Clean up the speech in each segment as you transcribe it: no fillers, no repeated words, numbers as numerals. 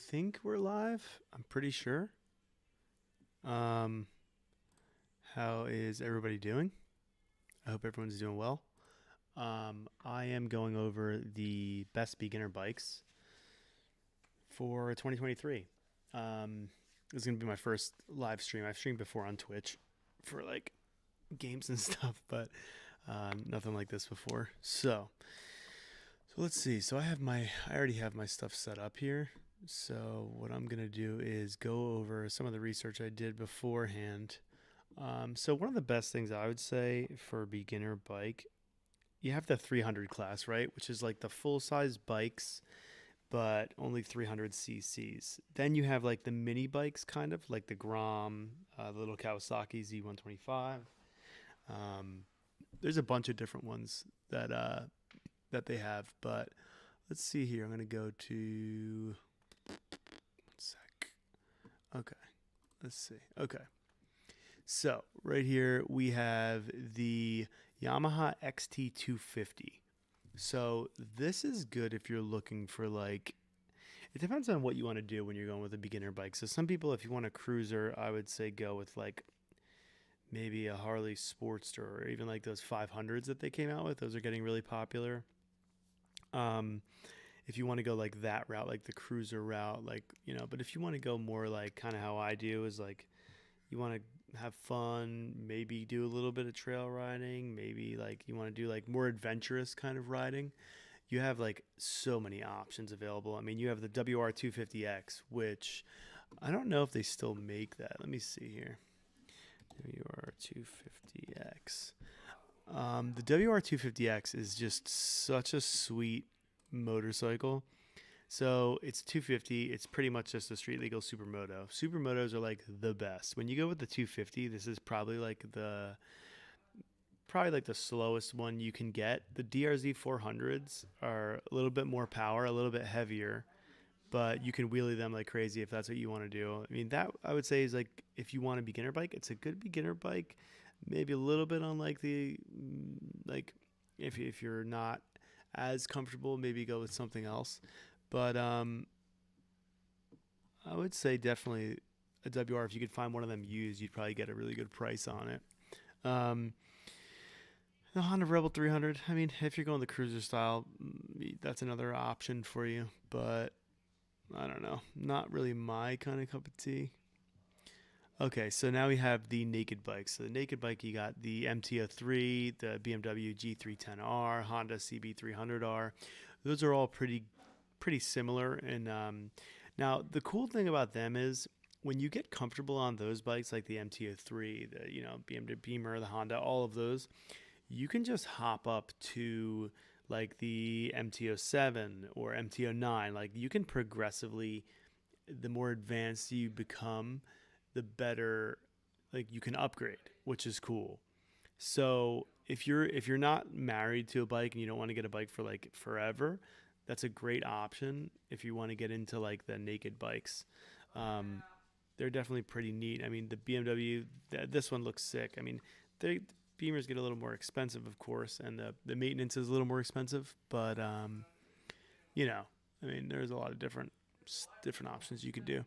think we're live. I'm pretty sure. Um, how is everybody doing? I hope everyone's doing well. I am going over the best beginner bikes for 2023. This is gonna be my first live stream. I've streamed before on Twitch for like games and stuff, but nothing like this before. So let's see. I already have my stuff set up here. So what I'm gonna do is go over some of the research I did beforehand. So one of the best things I would say for a beginner bike, you have the 300 class, right? Which is like the full size bikes, but only 300 cc's. Then you have like the mini bikes, kind of like the Grom, the little Kawasaki Z125. Um, there's a bunch of different ones that they have, but let's see here. I'm gonna go to one sec. Okay, let's see. Okay, so right here we have the Yamaha XT250. So this is good if you're looking for like. It depends on what you want to do when you're going with a beginner bike. So some people, if you want a cruiser, I would say go with like maybe a Harley Sportster or even like those 500s that they came out with. Those are getting really popular. Um, if you want to go like that route, like the cruiser route, like, but if you want to go more like kind of how I do is like you want to have fun, maybe do a little bit of trail riding, maybe like you want to do like more adventurous kind of riding, you have like so many options available. I mean, you have the WR250X, which I don't know if they still make that. Let me see here. WR250X. The WR250X is just such a sweet motorcycle. So it's 250. It's pretty much just a street legal supermoto. Supermotos are like the best. When you go with the 250, this is probably like the slowest one you can get. The DRZ 400s are a little bit more power, a little bit heavier, but you can wheelie them like crazy if that's what you want to do. I mean, that I would say is like if you want a beginner bike, it's a good beginner bike. Maybe a little bit on like the like if you're not as comfortable, maybe go with something else. But I would say definitely a WR. If you could find one of them used, you'd probably get a really good price on it. Um, the Honda Rebel 300. I mean, if you're going the cruiser style, that's another option for you. But I don't know, not really my kind of cup of tea. Okay, so now we have the naked bikes. So the naked bike, you got the MT-03, the BMW G310R, Honda CB300R. Those are all pretty similar. And now the cool thing about them is when you get comfortable on those bikes, like the MT-03, the BMW Beamer, the Honda, all of those, you can just hop up to like the MT-07 or MT-09. Like you can progressively, the more advanced you become, the better like you can upgrade, which is cool. So if you're not married to a bike and you don't want to get a bike for like forever, that's a great option if you want to get into like the naked bikes. Um, they're definitely pretty neat. I mean, the BMW, this one looks sick. I mean, they Beamers get a little more expensive, of course, and the maintenance is a little more expensive. But you know, I mean, there's a lot of different options you could do.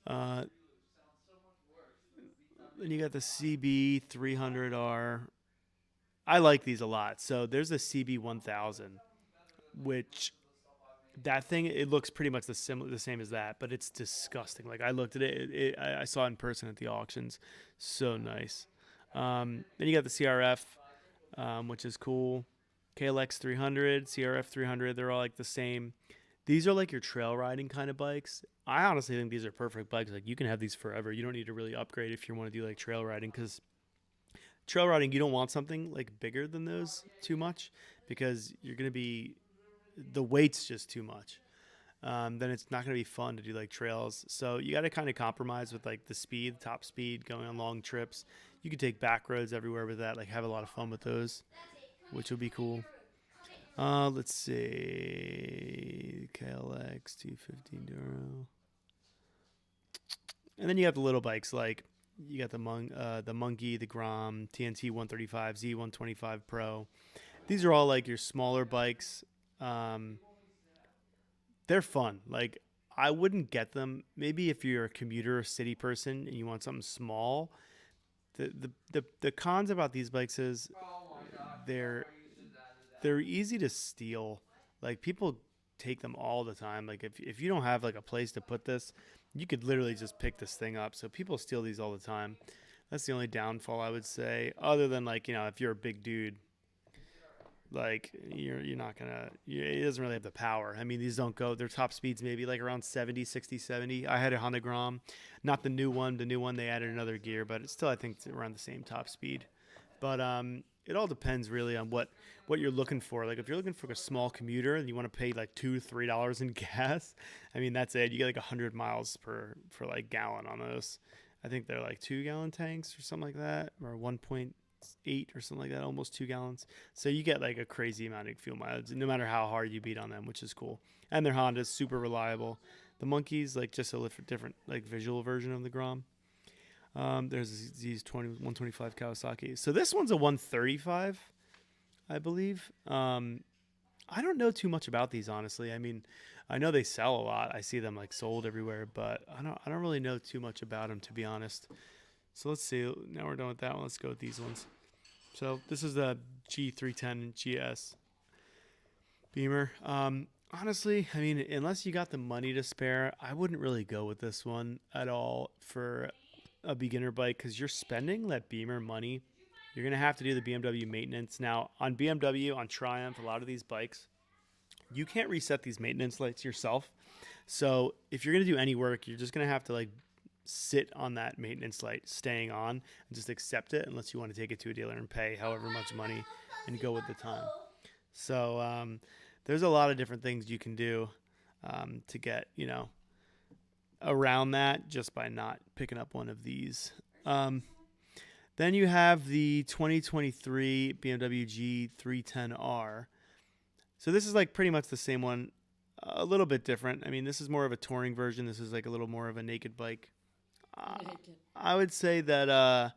Uh, then you got the CB 300R. I like these a lot. So there's a CB 1000, which that thing it looks pretty much the same as that, but it's disgusting. Like I looked at I saw it in person at the auctions. So nice. Then you got the CRF, which is cool. KLX 300, CRF 300, they're all like the same. These are like your trail riding kind of bikes. I honestly think these are perfect bikes. Like you can have these forever. You don't need to really upgrade if you want to do like trail riding, because trail riding you don't want something like bigger than those too much, because you're gonna be the weight's just too much. Then it's not gonna be fun to do like trails. So you got to kind of compromise with like the speed, top speed, going on long trips. You could take back roads everywhere with that. Like have a lot of fun with those, which would be cool. Let's see. KLX 250 Duro. And then you have the little bikes like you got the Monkey, the Grom, TNT 135, Z125 Pro. These are all like your smaller bikes. Um, they're fun. Like I wouldn't get them. Maybe if you're a commuter or city person and you want something small. The cons about these bikes is they're they're easy to steal. Like people take them all the time. Like if you don't have like a place to put this, you could literally just pick this thing up. So people steal these all the time. That's the only downfall I would say. Other than like, if you're a big dude, like you're not gonna it doesn't really have the power. I mean, these don't go, their top speeds maybe like around 70, 60, 70. I had a Honda Grom, not the new one they added another gear, but it's still, I think, around the same top speed. But it all depends really on what you're looking for. Like if you're looking for a small commuter and you want to pay like $2 to $3 in gas, I mean that's it. You get like 100 miles per like gallon on those. I think they're like 2 gallon tanks or something like that, or 1.8 or something like that, almost 2 gallons. So you get like a crazy amount of fuel mileage, no matter how hard you beat on them, which is cool. And their Honda's super reliable. The Monkey's like just a different like visual version of the Grom. There's these 125 Kawasaki. So this one's a 135, I believe. I don't know too much about these, honestly. I mean, I know they sell a lot. I see them like sold everywhere, but I don't really know too much about them, to be honest. So let's see. Now we're done with that one. Let's go with these ones. So this is the G310 GS Beamer. Honestly, I mean, unless you got the money to spare, I wouldn't really go with this one at all for a beginner bike, because you're spending that Beamer money. You're going to have to do the BMW maintenance. Now, on BMW, on Triumph, a lot of these bikes, you can't reset these maintenance lights yourself. So if you're going to do any work, you're just going to have to like sit on that maintenance light staying on and just accept it, unless you want to take it to a dealer and pay however much money and go with the time. So there's a lot of different things you can do to get, around that just by not picking up one of these. Then you have the 2023 BMW G310R. So this is like pretty much the same one, a little bit different. I mean, this is more of a touring version. This is like a little more of a naked bike. I would say that, I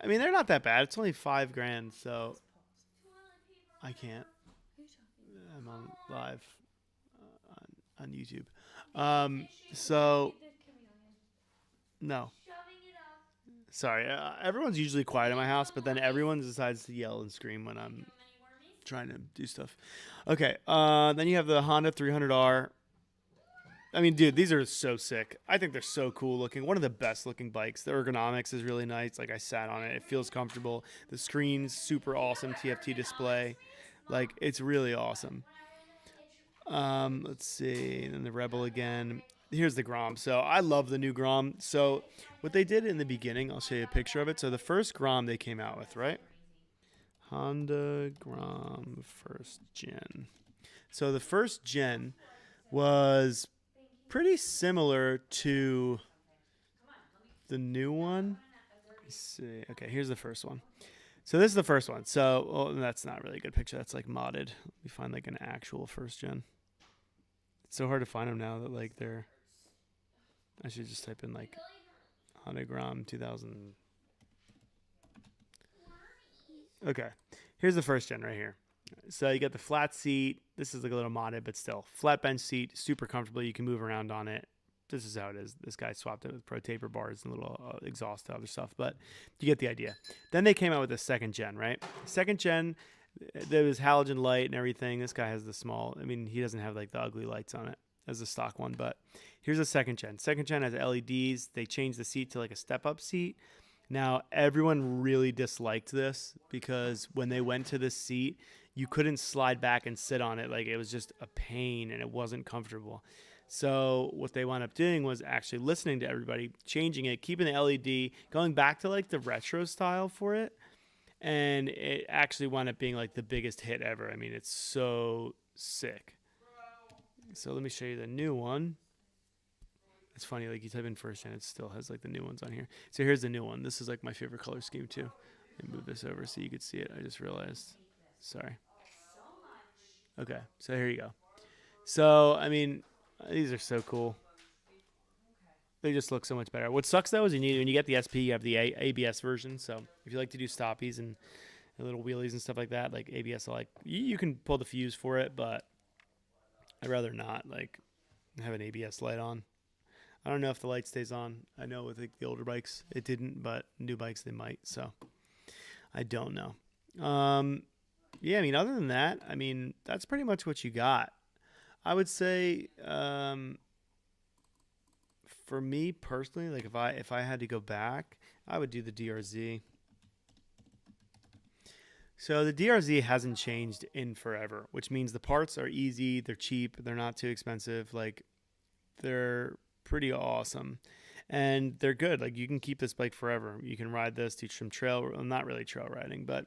mean, they're not that bad. It's only $5,000, so I can't. I'm on live on YouTube. So no. Sorry, everyone's usually quiet in my house, but then everyone decides to yell and scream when I'm trying to do stuff. Okay, then you have the Honda 300R. I mean, dude, these are so sick. I think they're so cool looking. One of the best looking bikes. The ergonomics is really nice. Like, I sat on it. It feels comfortable. The screen's super awesome. TFT display. Like, it's really awesome. Let's see. And then the Rebel again. Here's the Grom. So I love the new Grom. So what they did in the beginning, I'll show you a picture of it. So the first Grom they came out with, right? Honda Grom first gen. So the first gen was pretty similar to the new one. Let's see. Okay, here's the first one. So this is the first one. So that's not really a good picture. That's like modded. Let me find like an actual first gen. It's so hard to find them now that like they're. I should just type in like Honda Grom 2000. Okay, here's the first gen right here. So you got the flat seat. This is like a little modded, but still flat bench seat, super comfortable. You can move around on it. This is how it is. This guy swapped it with pro taper bars and a little exhaust to other stuff, but you get the idea. Then they came out with the second gen, right? Second gen, there was halogen light and everything. This guy has the small. I mean, he doesn't have like the ugly lights on it as the stock one, but here's the second gen. Second gen has LEDs. They changed the seat to like a step-up seat. Now, everyone really disliked this because when they went to this seat, you couldn't slide back and sit on it. Like, it was just a pain and it wasn't comfortable. So what they wound up doing was actually listening to everybody, changing it, keeping the LED, going back to like the retro style for it. And it actually wound up being like the biggest hit ever. I mean, it's so sick. So let me show you the new one. It's funny, like you type in first gen, it still has like the new ones on here. So here's the new one. This is like my favorite color scheme too. Let me move this over so you could see it. I just realized. Sorry. Okay, so here you go. So, I mean, these are so cool. They just look so much better. What sucks though is when you get the SP, you have the ABS version. So if you like to do stoppies and little wheelies and stuff like that, like ABS, you can pull the fuse for it, but I'd rather not. Like, have an ABS light on. I don't know if the light stays on. I know with the older bikes it didn't, but new bikes they might. So I don't know. Yeah, I mean, other than that, I mean, that's pretty much what you got. I would say, for me personally, like if I had to go back, I would do the DRZ. So the DRZ hasn't changed in forever, which means the parts are easy, they're cheap, they're not too expensive. Like they're pretty awesome. And they're good. Like you can keep this bike forever. You can ride this, do some trail, well, not really trail riding, but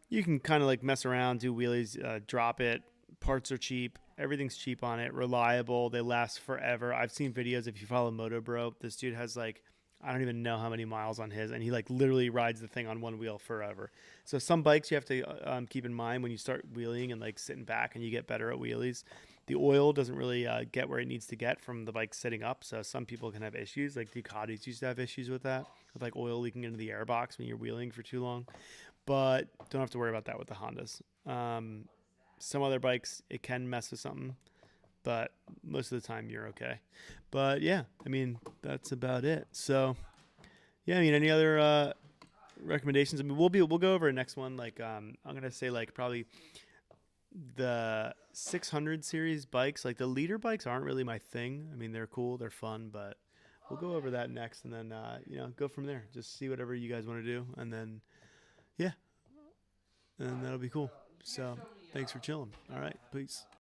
you can kind of like mess around, do wheelies, drop it. Parts are cheap. Everything's cheap on it. Reliable. They last forever. I've seen videos. If you follow Moto Bro, this dude has like, I don't even know how many miles on his, and he like literally rides the thing on one wheel forever. So some bikes you have to keep in mind when you start wheeling and like sitting back and you get better at wheelies. The oil doesn't really get where it needs to get from the bike sitting up. So some people can have issues. Like Ducatis used to have issues with that, with like oil leaking into the airbox when you're wheeling for too long. But don't have to worry about that with the Hondas. Some other bikes, it can mess with something, but most of the time you're okay. But yeah, I mean, that's about it. So yeah, I mean, any other recommendations? I mean, we'll go over a next one. Like I'm gonna say like probably the 600 series bikes. Like the leader bikes aren't really my thing. I mean, they're cool, they're fun, but we'll go over that next, and then go from there. Just see whatever you guys want to do, and then yeah, and that'll be cool. So thanks for chilling. All right, peace.